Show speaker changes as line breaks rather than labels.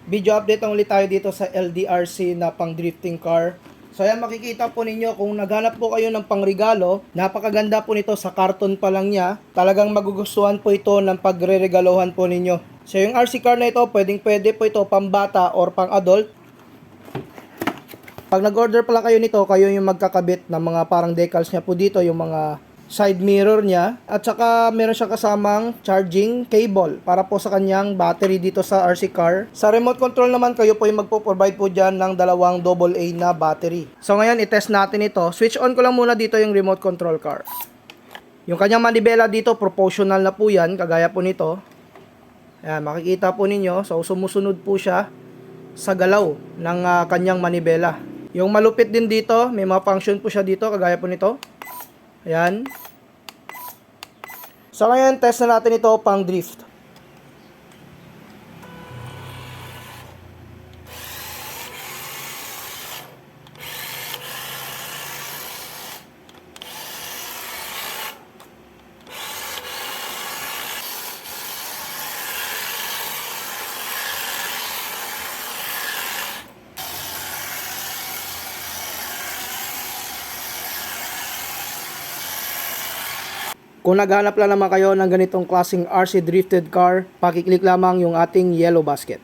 Video update ang ulit tayo dito sa LDRC na pang drifting car. So ayan, makikita po ninyo kung naghanap po kayo ng pangregalo, napakaganda po nito, sa karton pa lang niya. Talagang magugustuhan po ito ng pagre-regalohan po ninyo. So yung RC car na ito, pwede po ito pambata or pang adult. Pag nag-order pala kayo nito, kayo yung magkakabit ng mga parang decals niya po dito, yung mga side mirror niya, at saka meron siyang kasamang charging cable para po sa kanyang battery dito sa RC car. Sa remote control naman, kayo po yung magpo-provide po dyan ng dalawang AA na battery. So ngayon, i-test natin ito. Switch on ko lang muna dito yung remote control car. Yung kanyang manibela dito, proportional na po yan, kagaya po nito. Ayan, makikita po ninyo. So sumusunod po siya sa galaw ng kanyang manibela. Yung malupit din dito, may mga function po siya dito, kagaya po nito. Ayan. So ngayon, test na natin ito pang drift. Kung naghanap lang naman kayo ng ganitong klaseng RC drifted car, pakiclick lamang yung ating yellow basket.